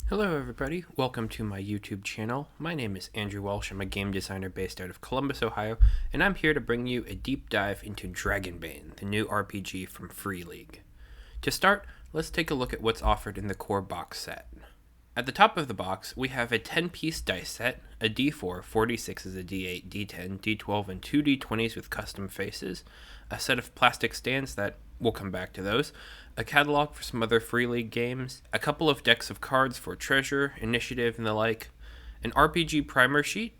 Hello everybody, welcome to my YouTube channel. My name is Andrew Welsh. I'm a game designer based out of Columbus, Ohio, and I'm here to bring you a deep dive into Dragonbane, the new RPG from Free League. To start, let's take a look at what's offered in the core box set. At the top of the box, we have a 10-piece dice set, a D4, 46 is a D8, D10, D12, and 2 D20s with custom faces, a set of plastic stands that we'll come back to those, a catalog for some other Free League games, a couple of decks of cards for treasure, initiative, and the like, an RPG primer sheet,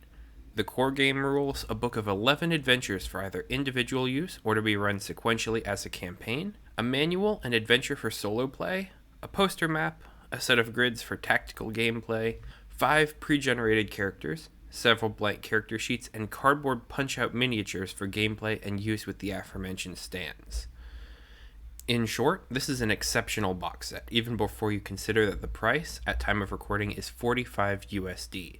the core game rules, a book of 11 adventures for either individual use or to be run sequentially as a campaign, a manual and adventure for solo play, a poster map, a set of grids for tactical gameplay, 5 pre-generated characters, several blank character sheets, and cardboard punch-out miniatures for gameplay and use with the aforementioned stands. In short, this is an exceptional box set, even before you consider that the price, at time of recording, is $45 USD.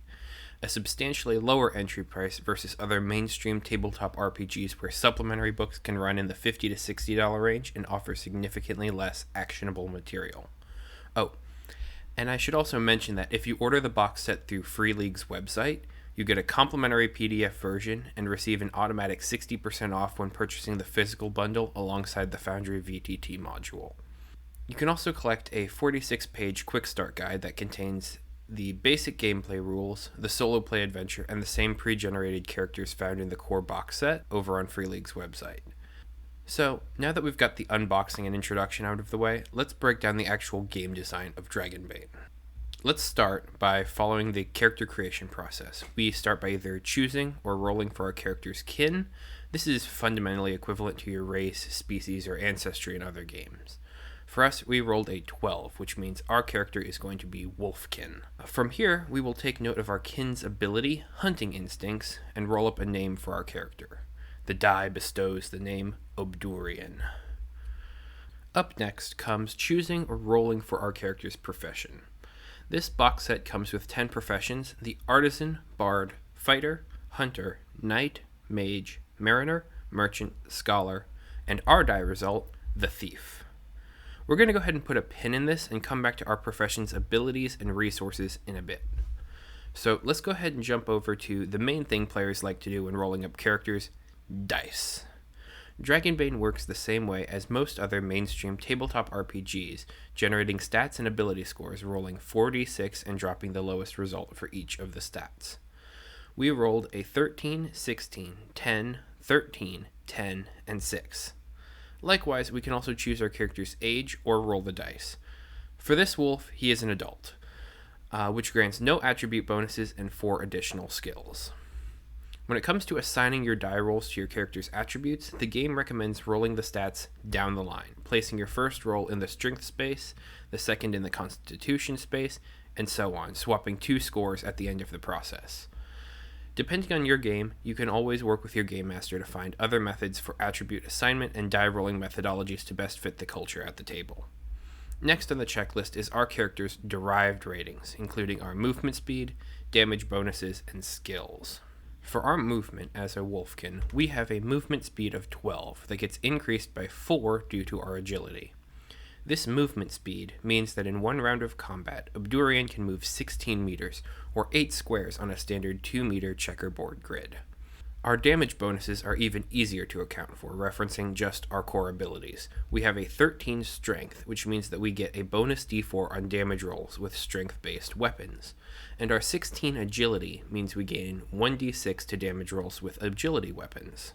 A substantially lower entry price versus other mainstream tabletop RPGs where supplementary books can run in the $50 to $60 range and offer significantly less actionable material. Oh, and I should also mention that if you order the box set through Free League's website, you get a complimentary PDF version and receive an automatic 60% off when purchasing the physical bundle alongside the Foundry VTT module. You can also collect a 46-page quick start guide that contains the basic gameplay rules, the solo play adventure, and the same pre-generated characters found in the core box set over on Free League's website. So, now that we've got the unboxing and introduction out of the way, let's break down the actual game design of Dragonbane. Let's start by following the character creation process. We start by either choosing or rolling for our character's kin. This is fundamentally equivalent to your race, species, or ancestry in other games. For us, we rolled a 12, which means our character is going to be Wolfkin. From here, we will take note of our kin's ability, hunting instincts, and roll up a name for our character. The die bestows the name Obdurian. Up next comes choosing or rolling for our character's profession. This box set comes with 10 professions: the artisan, bard, fighter, hunter, knight, mage, mariner, merchant, scholar, and our die result, the thief. We're going to go ahead and put a pin in this and come back to our profession's abilities and resources in a bit. So let's go ahead and jump over to the main thing players like to do when rolling up characters: dice. Dragonbane works the same way as most other mainstream tabletop RPGs, generating stats and ability scores, rolling 4d6 and dropping the lowest result for each of the stats. We rolled a 13, 16, 10, 13, 10, and 6. Likewise, we can also choose our character's age or roll the dice. For this wolf, he is an adult, which grants no attribute bonuses and 4 additional skills. When it comes to assigning your die rolls to your character's attributes, the game recommends rolling the stats down the line, placing your first roll in the strength space, the second in the constitution space, and so on, swapping 2 scores at the end of the process. Depending on your game, you can always work with your game master to find other methods for attribute assignment and die rolling methodologies to best fit the culture at the table. Next on the checklist is our character's derived ratings, including our movement speed, damage bonuses, and skills. For our movement as a wolfkin, we have a movement speed of 12 that gets increased by 4 due to our agility. This movement speed means that in one round of combat, Obdurian can move 16 meters, or 8 squares on a standard 2-meter checkerboard grid. Our damage bonuses are even easier to account for, referencing just our core abilities. We have a 13 strength, which means that we get a bonus d4 on damage rolls with strength-based weapons. And our 16 agility means we gain 1d6 to damage rolls with agility weapons.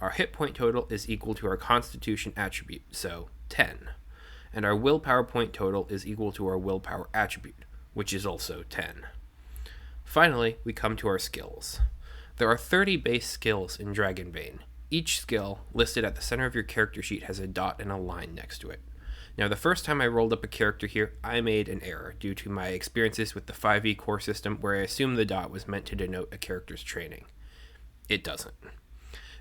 Our hit point total is equal to our constitution attribute, so 10. And our willpower point total is equal to our willpower attribute, which is also 10. Finally, we come to our skills. There are 30 base skills in Dragonbane. Each skill, listed at the center of your character sheet, has a dot and a line next to it. Now, the first time I rolled up a character here, I made an error due to my experiences with the 5e core system, where I assumed the dot was meant to denote a character's training. It doesn't.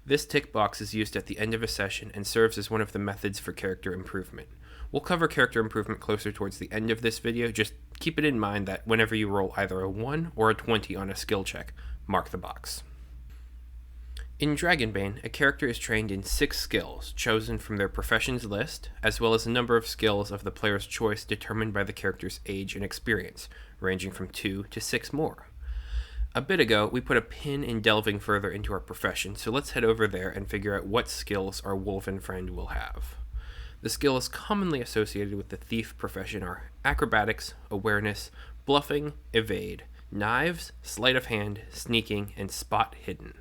This tick box is used at the end of a session and serves as one of the methods for character improvement. We'll cover character improvement closer towards the end of this video. Just keep it in mind that whenever you roll either a 1 or a 20 on a skill check, mark the box. In Dragonbane, a character is trained in 6 skills, chosen from their professions list, as well as a number of skills of the player's choice determined by the character's age and experience, ranging from 2 to 6 more. A bit ago, we put a pin in delving further into our profession, so let's head over there and figure out what skills our wolven friend will have. The skills commonly associated with the thief profession are acrobatics, awareness, bluffing, evade, knives, sleight of hand, sneaking, and spot hidden.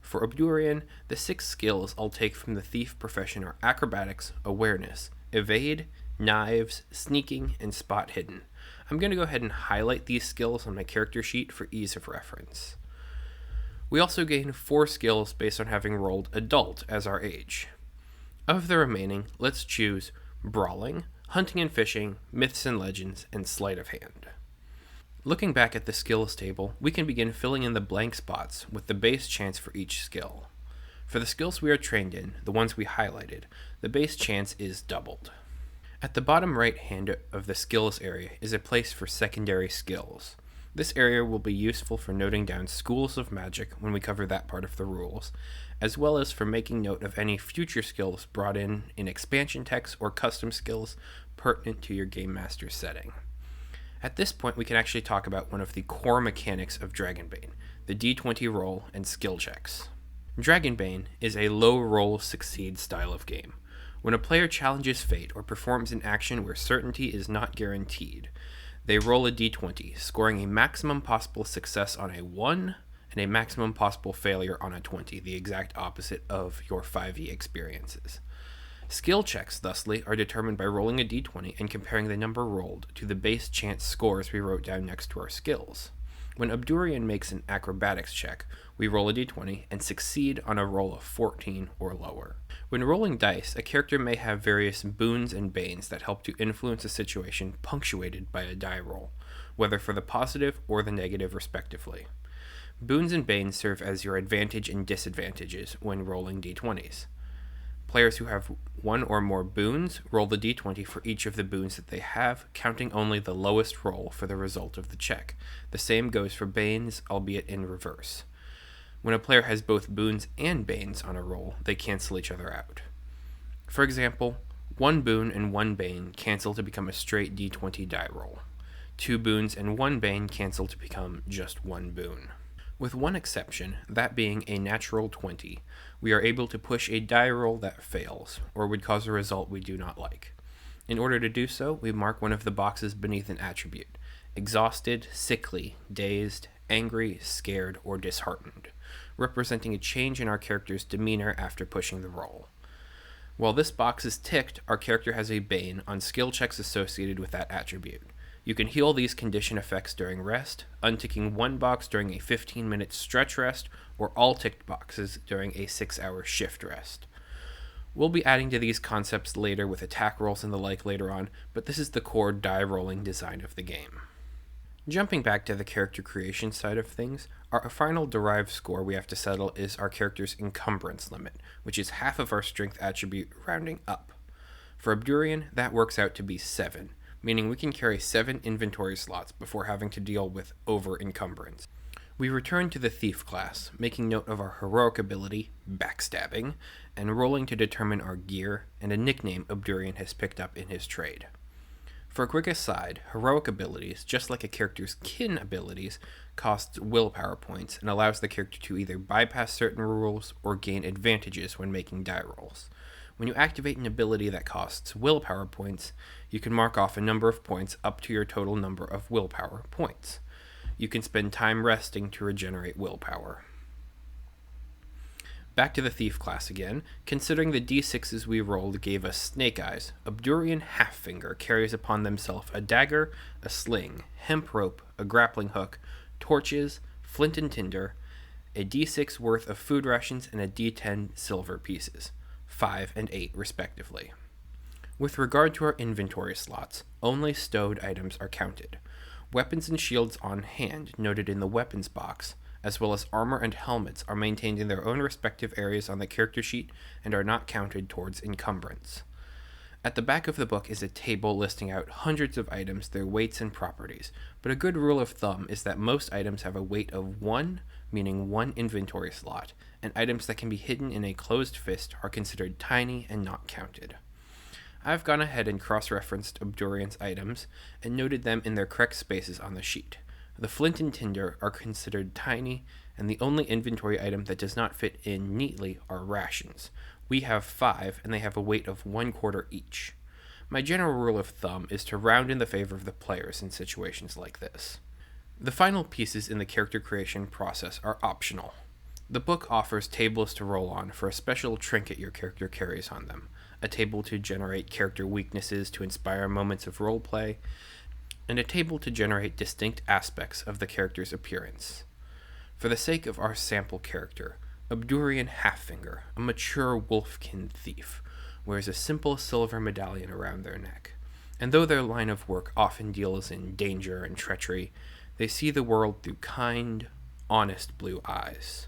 For Obdurian, the 6 skills I'll take from the thief profession are acrobatics, awareness, evade, knives, sneaking, and spot hidden. I'm going to go ahead and highlight these skills on my character sheet for ease of reference. We also gain 4 skills based on having rolled adult as our age. Of the remaining, let's choose brawling, hunting and fishing, myths and legends, and sleight of hand. Looking back at the skills table, we can begin filling in the blank spots with the base chance for each skill. For the skills we are trained in, the ones we highlighted, the base chance is doubled. At the bottom right hand of the skills area is a place for secondary skills. This area will be useful for noting down schools of magic when we cover that part of the rules, as well as for making note of any future skills brought in expansion text or custom skills pertinent to your Game Master's setting. At this point, we can actually talk about one of the core mechanics of Dragonbane, the D20 roll and skill checks. Dragonbane is a low roll succeed style of game. When a player challenges fate or performs an action where certainty is not guaranteed, they roll a d20, scoring a maximum possible success on a 1 and a maximum possible failure on a 20, the exact opposite of your 5e experiences. Skill checks, thusly, are determined by rolling a d20 and comparing the number rolled to the base chance scores we wrote down next to our skills. When Obdurian makes an acrobatics check, we roll a d20 and succeed on a roll of 14 or lower. When rolling dice, a character may have various boons and banes that help to influence a situation punctuated by a die roll, whether for the positive or the negative respectively. Boons and banes serve as your advantage and disadvantages when rolling d20s. Players who have 1 or more boons roll the d20 for each of the boons that they have, counting only the lowest roll for the result of the check. The same goes for banes, albeit in reverse. When a player has both boons and banes on a roll, they cancel each other out. For example, 1 boon and 1 bane cancel to become a straight d20 die roll. 2 boons and 1 bane cancel to become just 1 boon. With one exception, that being a natural 20, we are able to push a die roll that fails, or would cause a result we do not like. In order to do so, we mark one of the boxes beneath an attribute: exhausted, sickly, dazed, angry, scared, or disheartened, representing a change in our character's demeanor after pushing the roll. While this box is ticked, our character has a bane on skill checks associated with that attribute. You can heal these condition effects during rest, unticking 1 box during a 15-minute stretch rest, or all ticked boxes during a 6-hour shift rest. We'll be adding to these concepts later with attack rolls and the like later on, but this is the core die rolling design of the game. Jumping back to the character creation side of things, our final derived score we have to settle is our character's encumbrance limit, which is half of our strength attribute rounding up. For Obdurian, that works out to be 7. Meaning we can carry 7 inventory slots before having to deal with over-encumbrance. We return to the Thief class, making note of our heroic ability, Backstabbing, and rolling to determine our gear and a nickname Obdurian has picked up in his trade. For a quick aside, heroic abilities, just like a character's kin abilities, costs willpower points and allows the character to either bypass certain rules or gain advantages when making die rolls. When you activate an ability that costs willpower points, you can mark off a number of points up to your total number of willpower points. You can spend time resting to regenerate willpower. Back to the Thief class again. Considering the d6s we rolled gave us Snake Eyes, Obdurian Halffinger carries upon themselves a dagger, a sling, hemp rope, a grappling hook, torches, flint and tinder, a d6 worth of food rations, and a d10 silver pieces, 5 and 8 respectively. With regard to our inventory slots, only stowed items are counted. Weapons and shields on hand, noted in the weapons box, as well as armor and helmets, are maintained in their own respective areas on the character sheet and are not counted towards encumbrance. At the back of the book is a table listing out hundreds of items, their weights and properties, but a good rule of thumb is that most items have a weight of 1, meaning 1 inventory slot, and items that can be hidden in a closed fist are considered tiny and not counted. I've gone ahead and cross-referenced Obdurian's items and noted them in their correct spaces on the sheet. The flint and tinder are considered tiny, and the only inventory item that does not fit in neatly are rations. We have 5, and they have a weight of 1/4 each. My general rule of thumb is to round in the favor of the players in situations like this. The final pieces in the character creation process are optional. The book offers tables to roll on for a special trinket your character carries on them, a table to generate character weaknesses to inspire moments of roleplay, and a table to generate distinct aspects of the character's appearance. For the sake of our sample character, Obdurian Halffinger, a mature wolfkin thief, wears a simple silver medallion around their neck, and though their line of work often deals in danger and treachery, they see the world through kind, honest blue eyes,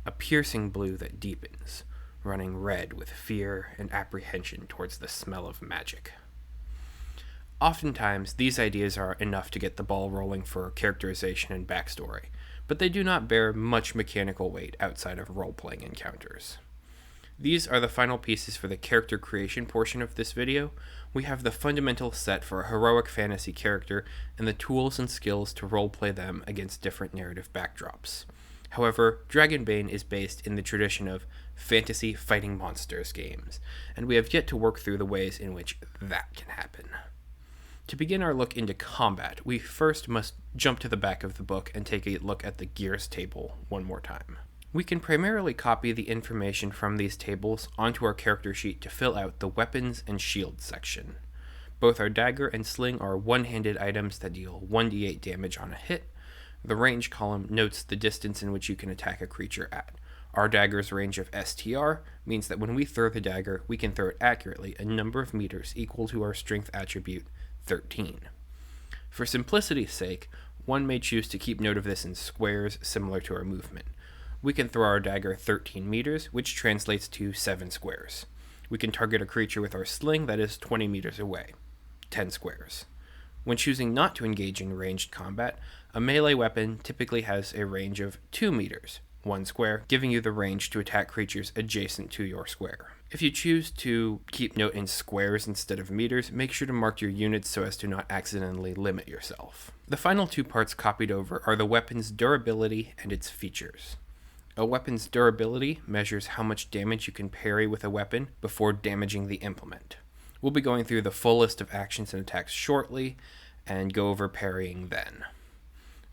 a piercing blue that deepens, running red with fear and apprehension towards the smell of magic. Oftentimes, these ideas are enough to get the ball rolling for characterization and backstory, but they do not bear much mechanical weight outside of role-playing encounters. These are the final pieces for the character creation portion of this video. We have the fundamental set for a heroic fantasy character and the tools and skills to roleplay them against different narrative backdrops. However, Dragonbane is based in the tradition of fantasy fighting monsters games, and we have yet to work through the ways in which that can happen. To begin our look into combat, we first must jump to the back of the book and take a look at the gears table one more time. We can primarily copy the information from these tables onto our character sheet to fill out the weapons and shields section. Both our dagger and sling are one-handed items that deal 1d8 damage on a hit. The range column notes the distance in which you can attack a creature at. Our dagger's range of STR means that when we throw the dagger, we can throw it accurately a number of meters equal to our strength attribute, 13. For simplicity's sake, one may choose to keep note of this in squares similar to our movement. We can throw our dagger 13 meters, which translates to 7 squares. We can target a creature with our sling that is 20 meters away, 10 squares. When choosing not to engage in ranged combat, a melee weapon typically has a range of 2 meters, 1 square, giving you the range to attack creatures adjacent to your square. If you choose to keep note in squares instead of meters, make sure to mark your units so as to not accidentally limit yourself. The final 2 parts copied over are the weapon's durability and its features. A weapon's durability measures how much damage you can parry with a weapon before damaging the implement. We'll be going through the full list of actions and attacks shortly, and go over parrying then.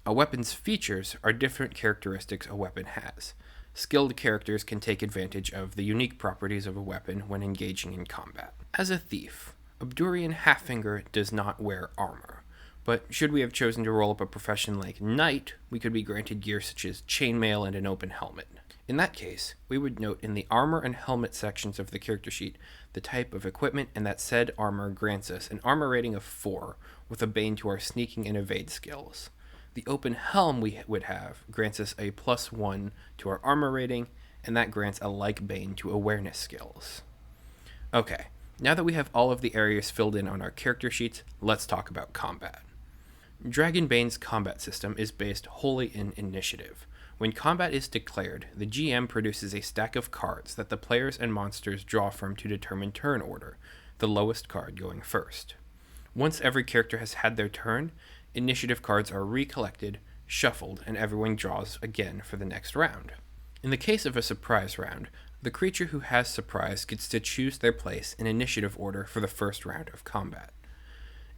A weapon's features are different characteristics a weapon has. Skilled characters can take advantage of the unique properties of a weapon when engaging in combat. As a thief, Obdurian Halffinger does not wear armor, but should we have chosen to roll up a profession like knight, we could be granted gear such as chainmail and an open helmet. In that case, we would note in the armor and helmet sections of the character sheet the type of equipment, and that said armor grants us an armor rating of 4 with a bane to our sneaking and evade skills. The open helm we would have grants us a +1 to our armor rating, and that grants a like bane to awareness skills. Okay, now that we have all of the areas filled in on our character sheets, let's talk about combat. Dragonbane's combat system is based wholly in initiative. When combat is declared, the GM produces a stack of cards that the players and monsters draw from to determine turn order, the lowest card going first. Once every character has had their turn, initiative cards are recollected, shuffled, and everyone draws again for the next round. In the case of a surprise round, the creature who has surprise gets to choose their place in initiative order for the first round of combat.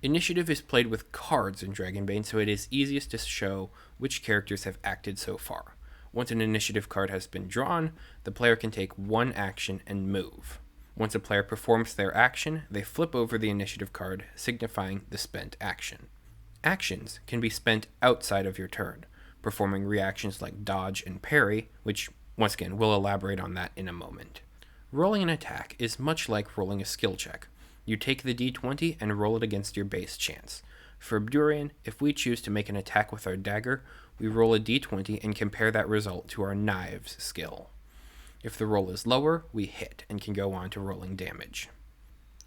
Initiative is played with cards in Dragonbane, so it is easiest to show which characters have acted so far. Once an initiative card has been drawn, the player can take one action and move. Once a player performs their action, they flip over the initiative card, signifying the spent action. Actions can be spent outside of your turn, performing reactions like dodge and parry, which, once again, we'll elaborate on that in a moment. Rolling an attack is much like rolling a skill check. You take the d20 and roll it against your base chance. For Obdurian, if we choose to make an attack with our dagger, we roll a d20 and compare that result to our knives skill. If the roll is lower, we hit and can go on to rolling damage.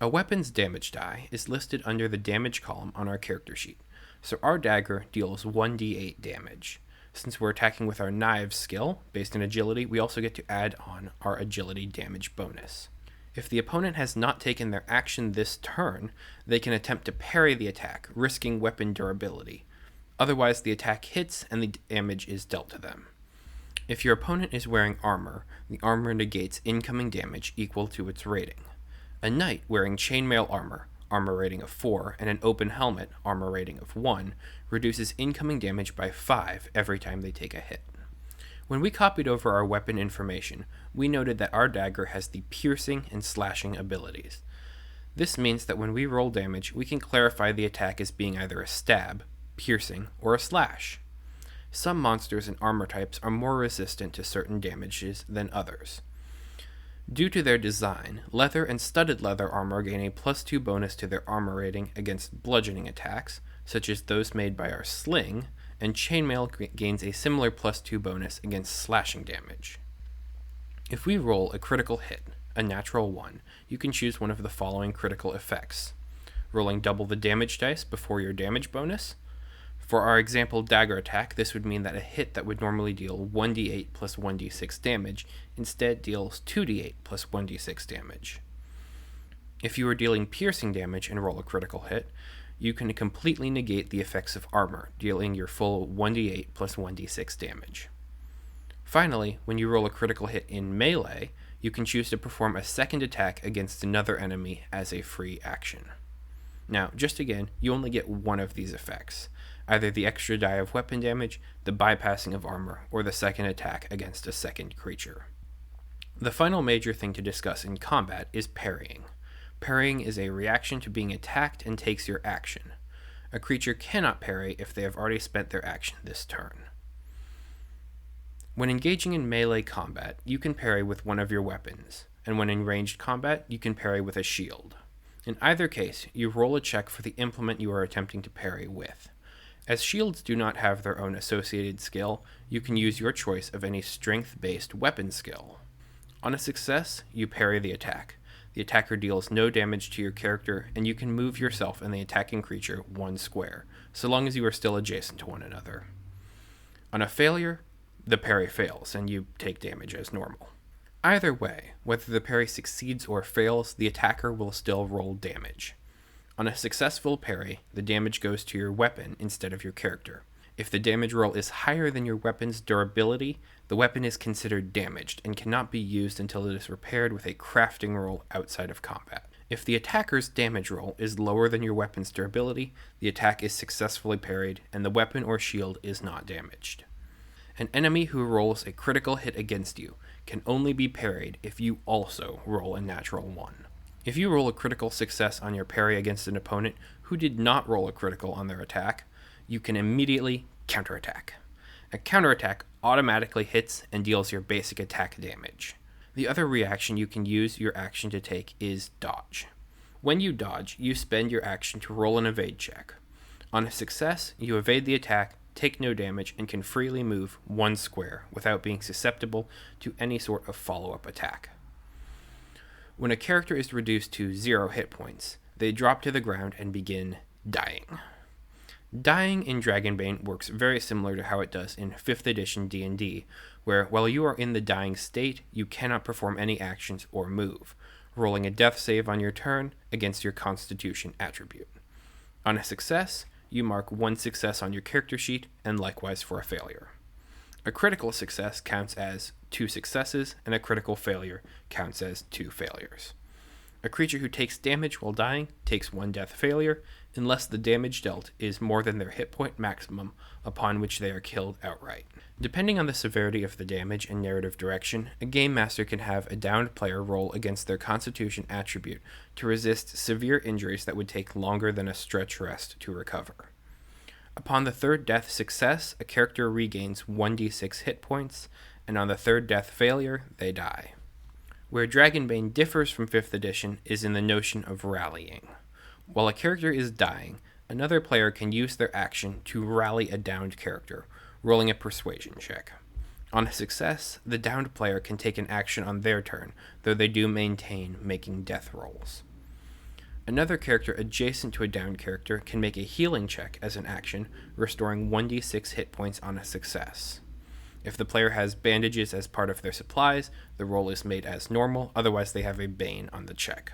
A weapon's damage die is listed under the damage column on our character sheet, so our dagger deals 1d8 damage. Since we're attacking with our knives skill, based on agility, we also get to add on our agility damage bonus. If the opponent has not taken their action this turn, they can attempt to parry the attack, risking weapon durability. Otherwise, the attack hits and the damage is dealt to them. If your opponent is wearing armor, the armor negates incoming damage equal to its rating. A knight wearing chainmail armor rating of 4, and an open helmet, armor rating of 1, reduces incoming damage by 5 every time they take a hit. When we copied over our weapon information, we noted that our dagger has the piercing and slashing abilities. This means that when we roll damage, we can clarify the attack as being either a stab, piercing, or a slash. Some monsters and armor types are more resistant to certain damages than others. Due to their design, leather and studded leather armor gain a +2 bonus to their armor rating against bludgeoning attacks, such as those made by our sling, and chainmail gains a similar +2 bonus against slashing damage. If we roll a critical hit, a natural 1, you can choose one of the following critical effects: rolling double the damage dice before your damage bonus. For our example dagger attack, this would mean that a hit that would normally deal 1d8 plus 1d6 damage instead deals 2d8 plus 1d6 damage. If you are dealing piercing damage and roll a critical hit, you can completely negate the effects of armor, dealing your full 1d8 plus 1d6 damage. Finally, when you roll a critical hit in melee, you can choose to perform a second attack against another enemy as a free action. Now, just again, you only get one of these effects: either the extra die of weapon damage, the bypassing of armor, or the second attack against a second creature. The final major thing to discuss in combat is parrying. Parrying is a reaction to being attacked and takes your action. A creature cannot parry if they have already spent their action this turn. When engaging in melee combat, you can parry with one of your weapons, and when in ranged combat, you can parry with a shield. In either case, you roll a check for the implement you are attempting to parry with. As shields do not have their own associated skill, you can use your choice of any strength-based weapon skill. On a success, you parry the attack. The attacker deals no damage to your character, and you can move yourself and the attacking creature 1 square, so long as you are still adjacent to one another. On a failure, the parry fails, and you take damage as normal. Either way, whether the parry succeeds or fails, the attacker will still roll damage. On a successful parry, the damage goes to your weapon instead of your character. If the damage roll is higher than your weapon's durability, the weapon is considered damaged and cannot be used until it is repaired with a crafting roll outside of combat. If the attacker's damage roll is lower than your weapon's durability, the attack is successfully parried and the weapon or shield is not damaged. An enemy who rolls a critical hit against you can only be parried if you also roll a natural 1. If you roll a critical success on your parry against an opponent who did not roll a critical on their attack, you can immediately counterattack. A counterattack automatically hits and deals your basic attack damage. The other reaction you can use your action to take is dodge. When you dodge, you spend your action to roll an evade check. On a success, you evade the attack, take no damage, and can freely move 1 square without being susceptible to any sort of follow-up attack. When a character is reduced to 0 hit points, they drop to the ground and begin dying. Dying in Dragonbane works very similar to how it does in 5th edition D&D, where while you are in the dying state, you cannot perform any actions or move, rolling a death save on your turn against your Constitution attribute. On a success, you mark 1 success on your character sheet, and likewise for a failure. A critical success counts as 2 successes, and a critical failure counts as 2 failures. A creature who takes damage while dying takes 1 death failure, unless the damage dealt is more than their hit point maximum, upon which they are killed outright. Depending on the severity of the damage and narrative direction, a game master can have a downed player roll against their Constitution attribute to resist severe injuries that would take longer than a stretch rest to recover. Upon the 3rd death success, a character regains 1d6 hit points, and on the 3rd death failure, they die. Where Dragonbane differs from 5th edition is in the notion of rallying. While a character is dying, another player can use their action to rally a downed character, rolling a persuasion check. On a success, the downed player can take an action on their turn, though they do maintain making death rolls. Another character adjacent to a downed character can make a healing check as an action, restoring 1d6 hit points on a success. If the player has bandages as part of their supplies, the roll is made as normal, otherwise they have a bane on the check.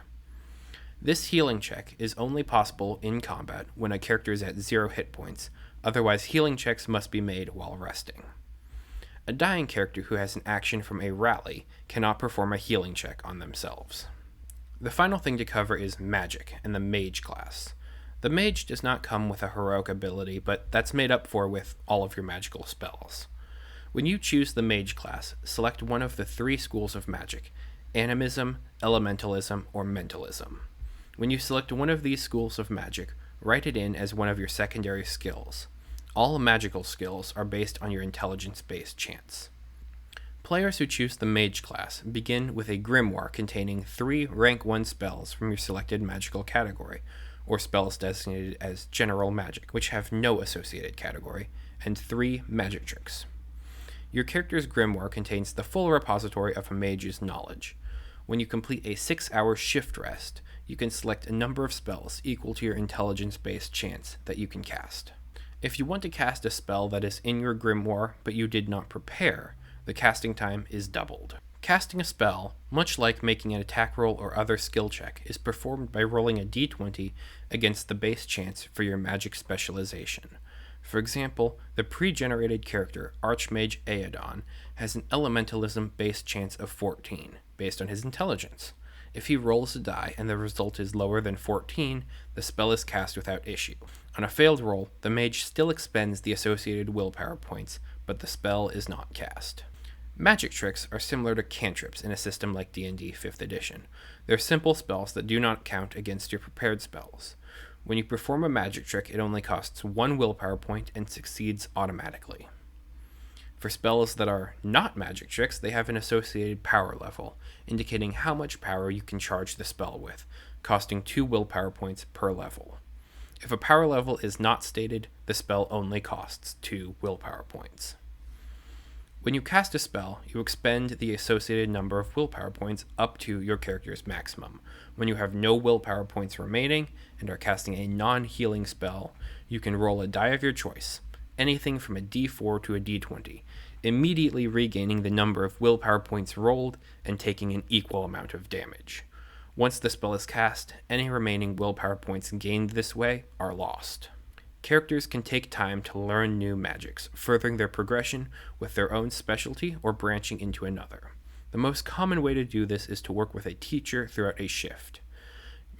This healing check is only possible in combat when a character is at 0 hit points, otherwise healing checks must be made while resting. A dying character who has an action from a rally cannot perform a healing check on themselves. The final thing to cover is magic and the mage class. The mage does not come with a heroic ability, but that's made up for with all of your magical spells. When you choose the mage class, select one of the 3 schools of magic: animism, elementalism, or mentalism. When you select one of these schools of magic, write it in as one of your secondary skills. All magical skills are based on your intelligence-based chance. Players who choose the mage class begin with a grimoire containing 3 rank 1 spells from your selected magical category, or spells designated as general magic, which have no associated category, and 3 magic tricks. Your character's grimoire contains the full repository of a mage's knowledge. When you complete a 6-hour shift rest, you can select a number of spells equal to your intelligence-based chance that you can cast. If you want to cast a spell that is in your grimoire but you did not prepare, the casting time is doubled. Casting a spell, much like making an attack roll or other skill check, is performed by rolling a d20 against the base chance for your magic specialization. For example, the pre-generated character Archmage Aeodon has an elementalism base chance of 14, based on his intelligence. If he rolls a die and the result is lower than 14, the spell is cast without issue. On a failed roll, the mage still expends the associated willpower points, but the spell is not cast. Magic tricks are similar to cantrips in a system like D&D 5th edition. They're simple spells that do not count against your prepared spells. When you perform a magic trick, it only costs 1 willpower point and succeeds automatically. For spells that are not magic tricks, they have an associated power level, indicating how much power you can charge the spell with, costing 2 willpower points per level. If a power level is not stated, the spell only costs 2 willpower points. When you cast a spell, you expend the associated number of willpower points up to your character's maximum. When you have no willpower points remaining and are casting a non-healing spell, you can roll a die of your choice, anything from a d4 to a d20, immediately regaining the number of willpower points rolled and taking an equal amount of damage. Once the spell is cast, any remaining willpower points gained this way are lost. Characters can take time to learn new magics, furthering their progression with their own specialty or branching into another. The most common way to do this is to work with a teacher throughout a shift.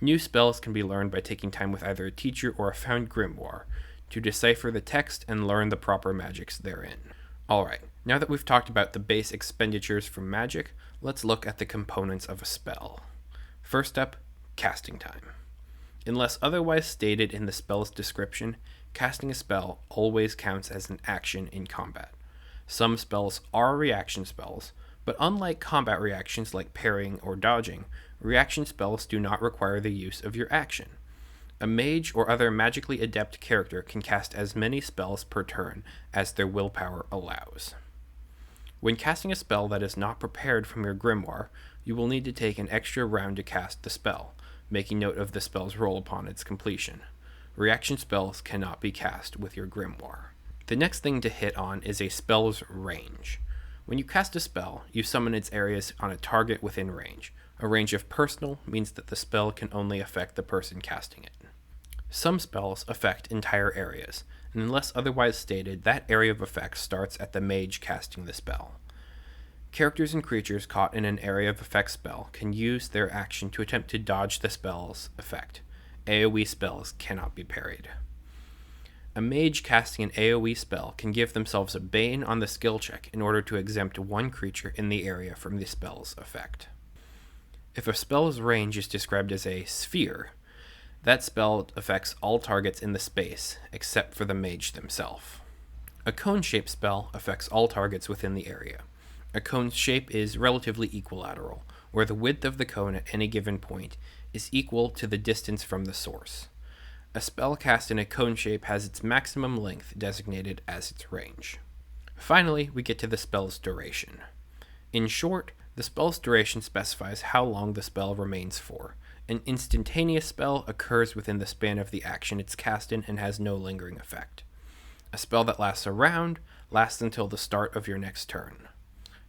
New spells can be learned by taking time with either a teacher or a found grimoire to decipher the text and learn the proper magics therein. Alright, now that we've talked about the base expenditures for magic, let's look at the components of a spell. First up, casting time. Unless otherwise stated in the spell's description, casting a spell always counts as an action in combat. Some spells are reaction spells, but unlike combat reactions like parrying or dodging, reaction spells do not require the use of your action. A mage or other magically adept character can cast as many spells per turn as their willpower allows. When casting a spell that is not prepared from your grimoire, you will need to take an extra round to cast the spell, making note of the spell's roll upon its completion. Reaction spells cannot be cast with your grimoire. The next thing to hit on is a spell's range. When you cast a spell, you summon its areas on a target within range. A range of personal means that the spell can only affect the person casting it. Some spells affect entire areas, and unless otherwise stated, that area of effect starts at the mage casting the spell. Characters and creatures caught in an area of effect spell can use their action to attempt to dodge the spell's effect. AoE spells cannot be parried. A mage casting an AoE spell can give themselves a bane on the skill check in order to exempt one creature in the area from the spell's effect. If a spell's range is described as a sphere, that spell affects all targets in the space except for the mage themselves. A cone-shaped spell affects all targets within the area. A cone's shape is relatively equilateral, where the width of the cone at any given point is equal to the distance from the source. A spell cast in a cone shape has its maximum length designated as its range. Finally, we get to the spell's duration. In short, the spell's duration specifies how long the spell remains for. An instantaneous spell occurs within the span of the action it's cast in and has no lingering effect. A spell that lasts a round lasts until the start of your next turn.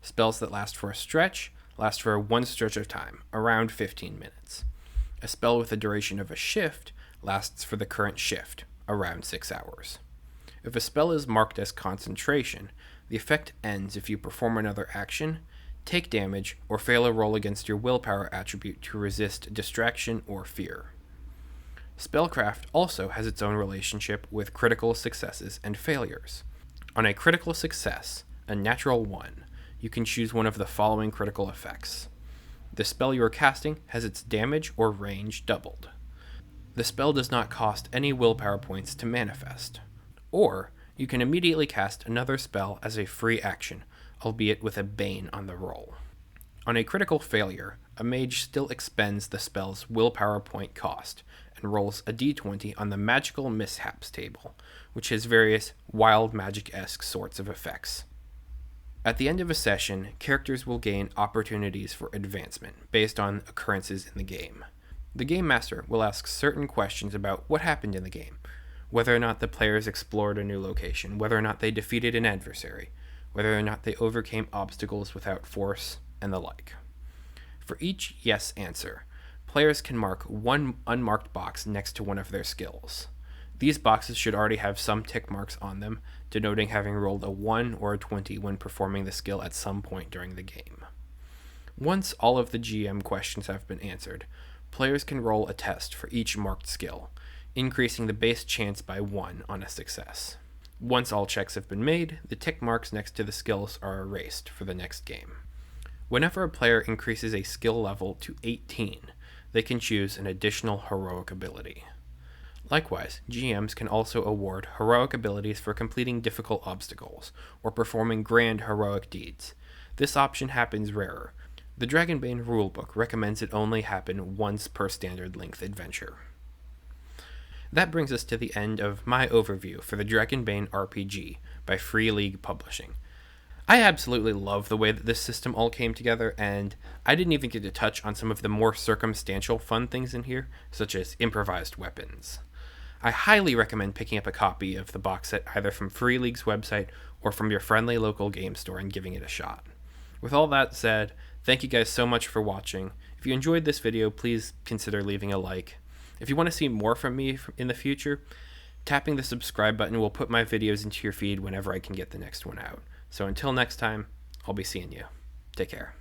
Spells that last for a stretch last for one stretch of time, around 15 minutes. A spell with the duration of a shift lasts for the current shift, around 6 hours. If a spell is marked as concentration, the effect ends if you perform another action, take damage, or fail a roll against your willpower attribute to resist distraction or fear. Spellcraft also has its own relationship with critical successes and failures. On a critical success, a natural 1, you can choose one of the following critical effects. The spell you are casting has its damage or range doubled. The spell does not cost any willpower points to manifest. Or, you can immediately cast another spell as a free action, albeit with a Bane on the roll. On a critical failure, a mage still expends the spell's willpower point cost and rolls a d20 on the magical mishaps table, which has various wild magic-esque sorts of effects. At the end of a session, characters will gain opportunities for advancement based on occurrences in the game. The Game Master will ask certain questions about what happened in the game, whether or not the players explored a new location, whether or not they defeated an adversary, whether or not they overcame obstacles without force, and the like. For each yes answer, players can mark one unmarked box next to one of their skills. These boxes should already have some tick marks on them, denoting having rolled a 1 or a 20 when performing the skill at some point during the game. Once all of the GM questions have been answered, players can roll a test for each marked skill, increasing the base chance by 1 on a success. Once all checks have been made, the tick marks next to the skills are erased for the next game. Whenever a player increases a skill level to 18, they can choose an additional heroic ability. Likewise, GMs can also award heroic abilities for completing difficult obstacles, or performing grand heroic deeds. This option happens rarer. The Dragonbane rulebook recommends it only happen once per standard length adventure. That brings us to the end of my overview for the Dragonbane RPG by Free League Publishing. I absolutely love the way that this system all came together, and I didn't even get to touch on some of the more circumstantial fun things in here, such as improvised weapons. I highly recommend picking up a copy of the box set either from Free League's website or from your friendly local game store and giving it a shot. With all that said, thank you guys so much for watching. If you enjoyed this video, please consider leaving a like. If you want to see more from me in the future, tapping the subscribe button will put my videos into your feed whenever I can get the next one out. So until next time, I'll be seeing you. Take care.